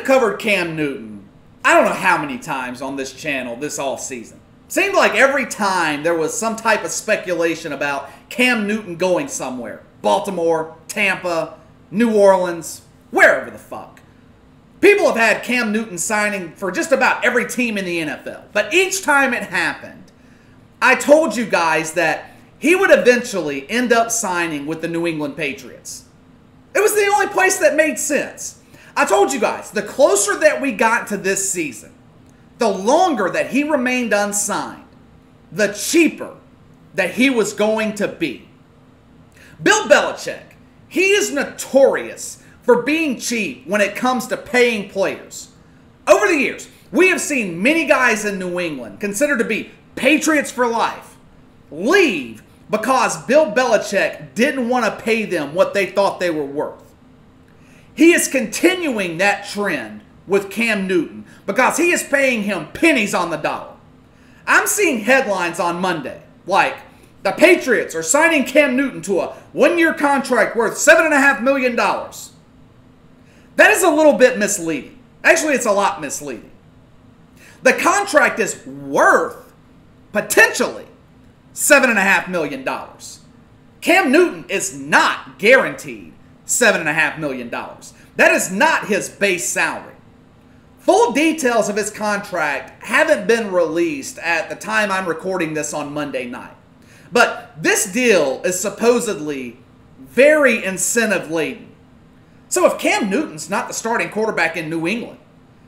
covered Cam Newton, I don't know how many times on this channel this offseason. Seemed like every time there was some type of speculation about Cam Newton going somewhere. Baltimore, Tampa, New Orleans, wherever the fuck. People have had Cam Newton signing for just about every team in the NFL. But each time it happened, I told you guys that he would eventually end up signing with the New England Patriots. It was the only place that made sense. I told you guys, the closer that we got to this season, the longer that he remained unsigned, the cheaper that he was going to be. Bill Belichick, he is notorious for being cheap when it comes to paying players. Over the years, we have seen many guys in New England considered to be Patriots for life leave because Bill Belichick didn't want to pay them what they thought they were worth. He is continuing that trend with Cam Newton because he is paying him pennies on the dollar. I'm seeing headlines on Monday like, the Patriots are signing Cam Newton to a one-year contract worth $7.5 million. That is a little bit misleading. Actually, it's a lot misleading. The contract is worth, potentially, $7.5 million. Cam Newton is not guaranteed $7.5 million. That is not his base salary. Full details of his contract haven't been released at the time I'm recording this on Monday night. But this deal is supposedly very incentive-laden. So if Cam Newton's not the starting quarterback in New England,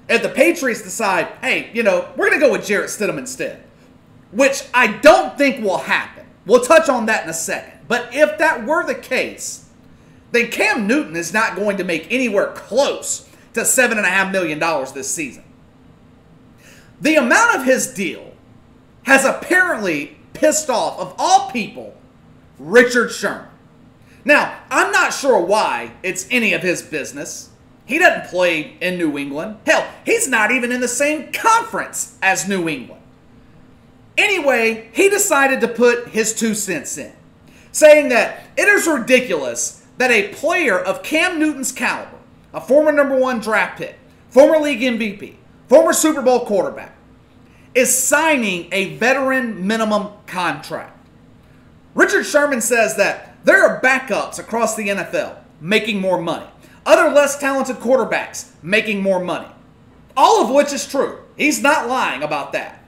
if the Patriots decide, hey, we're going to go with Jarrett Stidham instead, which I don't think will happen. We'll touch on that in a second. But if that were the case, then Cam Newton is not going to make anywhere close to $7.5 million this season. The amount of his deal has apparently pissed off, of all people, Richard Sherman. Now, I'm not sure why it's any of his business. He doesn't play in New England. Hell, he's not even in the same conference as New England. Anyway, he decided to put his 2 cents in, saying that it is ridiculous that a player of Cam Newton's caliber, a former #1 draft pick, former league MVP, former Super Bowl quarterback, is signing a veteran minimum contract. Richard Sherman says that there are backups across the NFL making more money. Other less talented quarterbacks making more money. All of which is true. He's not lying about that.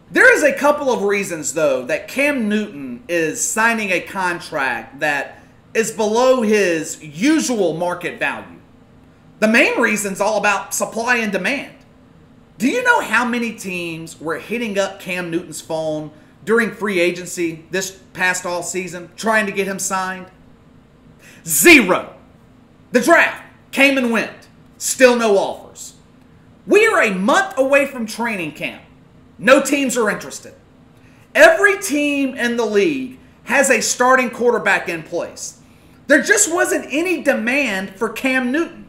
There is a couple of reasons, though, that Cam Newton is signing a contract that is below his usual market value. The main reason is all about supply and demand. Do you know how many teams were hitting up Cam Newton's phone during free agency this past all season trying to get him signed? 0. The draft came and went. Still no offers. We are a month away from training camp. No teams are interested. Every team in the league has a starting quarterback in place. There just wasn't any demand for Cam Newton.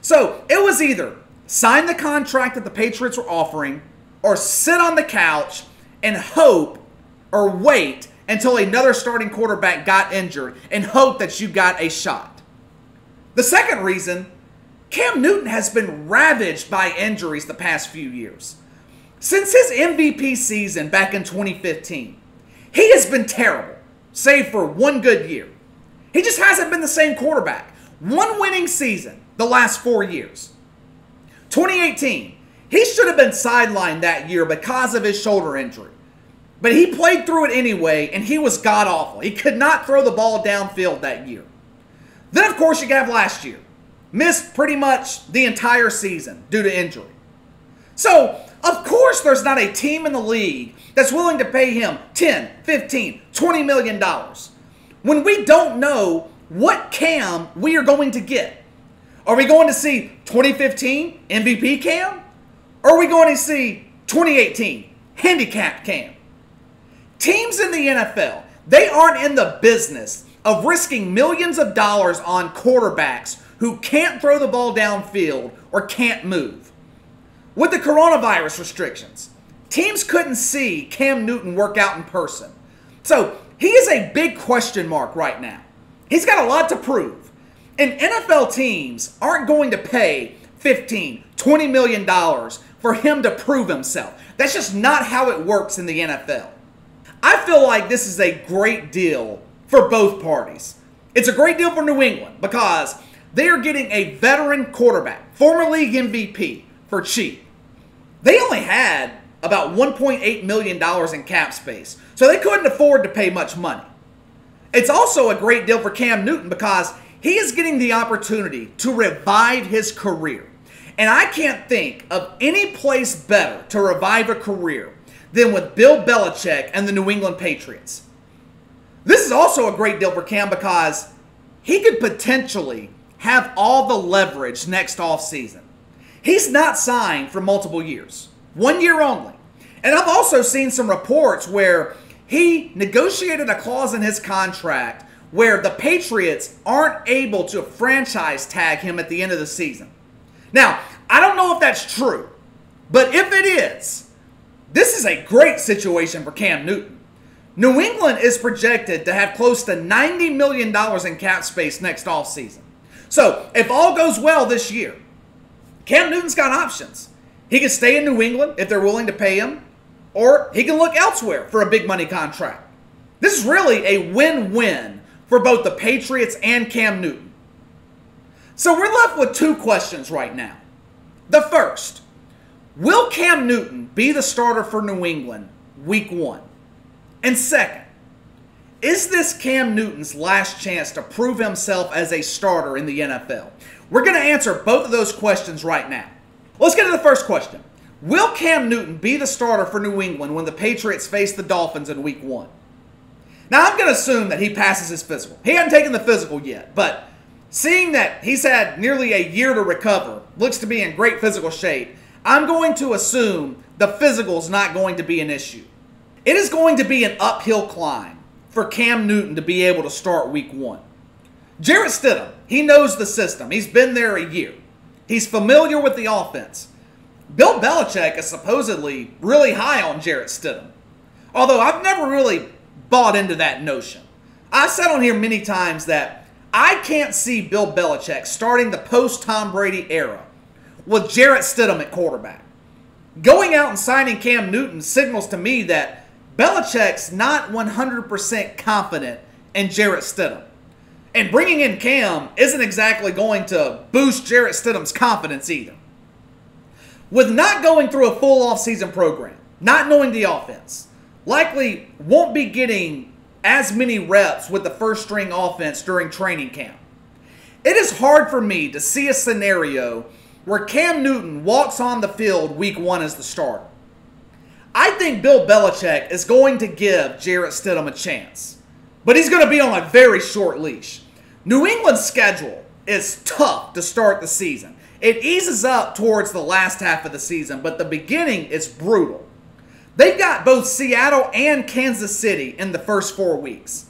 So it was either sign the contract that the Patriots were offering or sit on the couch and hope or wait until another starting quarterback got injured and hope that you got a shot. The second reason, Cam Newton has been ravaged by injuries the past few years. Since his MVP season back in 2015, he has been terrible, save for one good year. He just hasn't been the same quarterback. One winning season the last 4 years. 2018, he should have been sidelined that year because of his shoulder injury. But he played through it anyway, and he was god-awful. He could not throw the ball downfield that year. Then, of course, you have last year. Missed pretty much the entire season due to injury. So, of course there's not a team in the league that's willing to pay him $10, $15, $20 million when we don't know what Cam we are going to get. Are we going to see 2015 MVP Cam? Or are we going to see 2018 handicapped Cam? Teams in the NFL, they aren't in the business of risking millions of dollars on quarterbacks who can't throw the ball downfield or can't move. With the coronavirus restrictions, teams couldn't see Cam Newton work out in person. So he is a big question mark right now. He's got a lot to prove. And NFL teams aren't going to pay 15, $20 million for him to prove himself. That's just not how it works in the NFL. I feel like this is a great deal for both parties. It's a great deal for New England because they are getting a veteran quarterback, former league MVP, for cheap. They only had about $1.8 million in cap space, so they couldn't afford to pay much money. It's also a great deal for Cam Newton because he is getting the opportunity to revive his career. And I can't think of any place better to revive a career than with Bill Belichick and the New England Patriots. This is also a great deal for Cam because he could potentially have all the leverage next offseason. He's not signed for multiple years, 1 year only. And I've also seen some reports where he negotiated a clause in his contract where the Patriots aren't able to franchise tag him at the end of the season. Now, I don't know if that's true, but if it is, this is a great situation for Cam Newton. New England is projected to have close to $90 million in cap space next offseason. So, if all goes well this year, Cam Newton's got options. He can stay in New England if they're willing to pay him, or he can look elsewhere for a big money contract. This is really a win-win for both the Patriots and Cam Newton. So we're left with two questions right now. The first, will Cam Newton be the starter for New England week 1? And second, is this Cam Newton's last chance to prove himself as a starter in the NFL? We're going to answer both of those questions right now. Let's get to the first question. Will Cam Newton be the starter for New England when the Patriots face the Dolphins in week 1? Now, I'm going to assume that he passes his physical. He hasn't taken the physical yet, but seeing that he's had nearly a year to recover, looks to be in great physical shape, I'm going to assume the physical is not going to be an issue. It is going to be an uphill climb for Cam Newton to be able to start week 1. Jarrett Stidham, he knows the system. He's been there a year. He's familiar with the offense. Bill Belichick is supposedly really high on Jarrett Stidham, although I've never really bought into that notion. I've said on here many times that I can't see Bill Belichick starting the post-Tom Brady era with Jarrett Stidham at quarterback. Going out and signing Cam Newton signals to me that Belichick's not 100% confident in Jarrett Stidham. And bringing in Cam isn't exactly going to boost Jarrett Stidham's confidence either. With not going through a full offseason program, not knowing the offense, likely won't be getting as many reps with the first string offense during training camp. It is hard for me to see a scenario where Cam Newton walks on the field week 1 as the starter. I think Bill Belichick is going to give Jarrett Stidham a chance, but he's going to be on a very short leash. New England's schedule is tough to start the season. It eases up towards the last half of the season, but the beginning is brutal. They've got both Seattle and Kansas City in the first 4 weeks.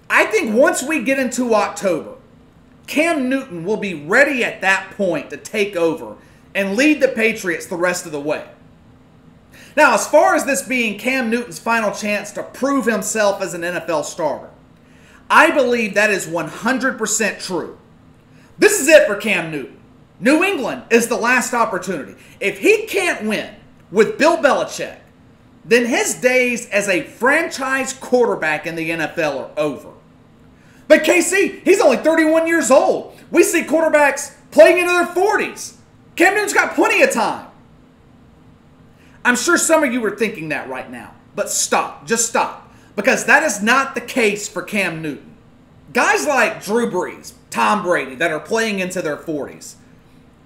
I think once we get into October, Cam Newton will be ready at that point to take over and lead the Patriots the rest of the way. Now, as far as this being Cam Newton's final chance to prove himself as an NFL starter, I believe that is 100% true. This is it for Cam Newton. New England is the last opportunity. If he can't win with Bill Belichick, then his days as a franchise quarterback in the NFL are over. But KC, he's only 31 years old. We see quarterbacks playing into their 40s. Cam Newton's got plenty of time. I'm sure some of you are thinking that right now, but stop. Just stop. Because that is not the case for Cam Newton. Guys like Drew Brees, Tom Brady, that are playing into their 40s,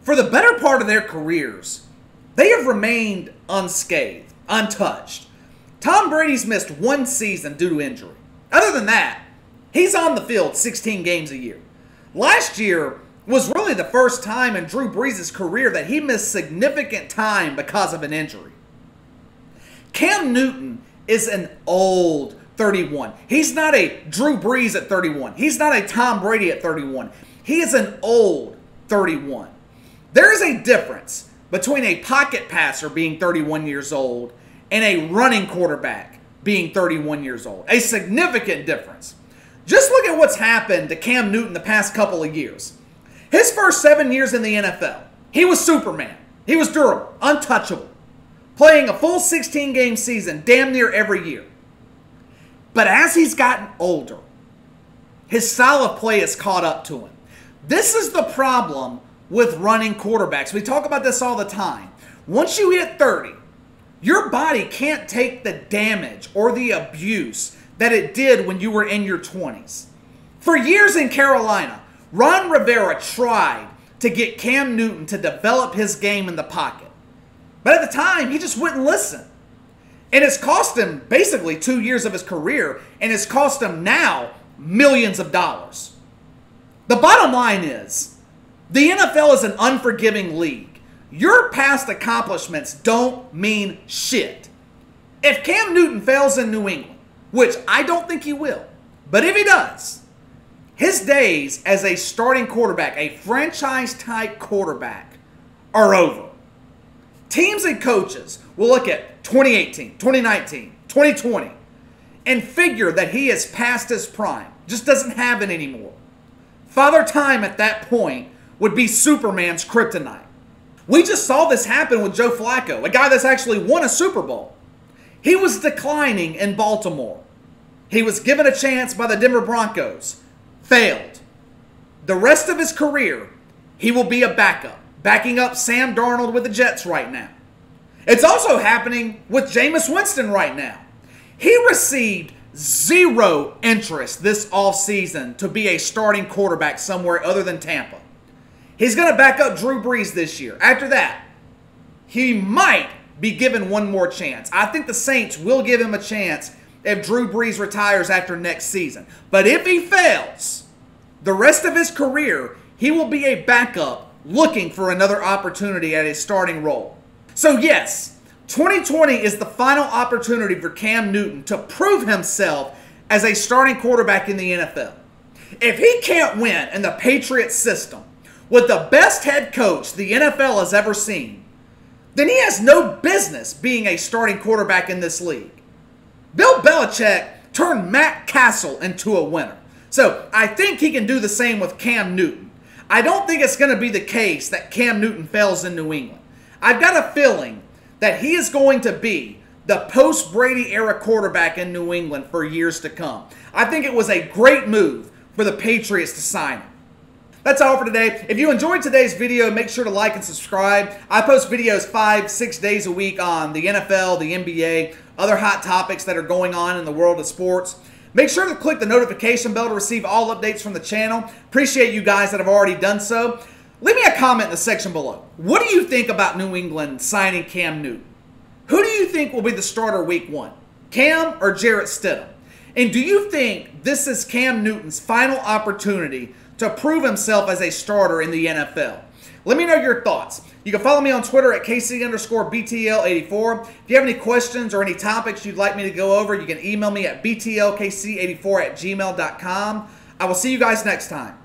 for the better part of their careers, they have remained unscathed, untouched. Tom Brady's missed 1 season due to injury. Other than that, he's on the field 16 games a year. Last year was really the first time in Drew Brees' career that he missed significant time because of an injury. Cam Newton is an old 31. He's not a Drew Brees at 31. He's not a Tom Brady at 31. He is an old 31. There is a difference between a pocket passer being 31 years old and a running quarterback being 31 years old. A significant difference. Just look at what's happened to Cam Newton the past couple of years. His first 7 years in the NFL, He was Superman. He was durable, untouchable, playing a full 16-game season damn near every year. But as he's gotten older, his style of play has caught up to him. This is the problem with running quarterbacks. We talk about this all the time. Once you hit 30, your body can't take the damage or the abuse that it did when you were in your 20s. For years in Carolina, Ron Rivera tried to get Cam Newton to develop his game in the pocket. But at the time, he just wouldn't listen. And it's cost him basically 2 years of his career, and it's cost him now millions of dollars. The bottom line is, the NFL is an unforgiving league. Your past accomplishments don't mean shit. If Cam Newton fails in New England, which I don't think he will, but if he does, his days as a starting quarterback, a franchise-type quarterback, are over. Teams and coaches will look at 2018, 2019, 2020, and figure that he is past his prime, just doesn't have it anymore. Father Time at that point would be Superman's kryptonite. We just saw this happen with Joe Flacco, a guy that's actually won a Super Bowl. He was declining in Baltimore. He was given a chance by the Denver Broncos. Failed. The rest of his career, he will be a backup, backing up Sam Darnold with the Jets right now. It's also happening with Jameis Winston right now. He received zero interest this offseason to be a starting quarterback somewhere other than Tampa. He's going to back up Drew Brees this year. After that, he might be given one more chance. I think the Saints will give him a chance if Drew Brees retires after next season. But if he fails, the rest of his career, he will be a backup looking for another opportunity at his starting role. So yes, 2020 is the final opportunity for Cam Newton to prove himself as a starting quarterback in the NFL. If he can't win in the Patriots system with the best head coach the NFL has ever seen, then he has no business being a starting quarterback in this league. Bill Belichick turned Matt Castle into a winner. So I think he can do the same with Cam Newton. I don't think it's going to be the case that Cam Newton fails in New England. I've got a feeling that he is going to be the post-Brady era quarterback in New England for years to come. I think it was a great move for the Patriots to sign him. That's all for today. If you enjoyed today's video, make sure to like and subscribe. I post videos 5-6 days a week on the NFL, the NBA, other hot topics that are going on in the world of sports. Make sure to click the notification bell to receive all updates from the channel. Appreciate you guys that have already done so. Leave me a comment in the section below. What do you think about New England signing Cam Newton? Who do you think will be the starter week 1? Cam or Jarrett Stidham? And do you think this is Cam Newton's final opportunity to prove himself as a starter in the NFL? Let me know your thoughts. You can follow me on Twitter at KC_BTL84. If you have any questions or any topics you'd like me to go over, you can email me at BTLKC84@gmail.com. I will see you guys next time.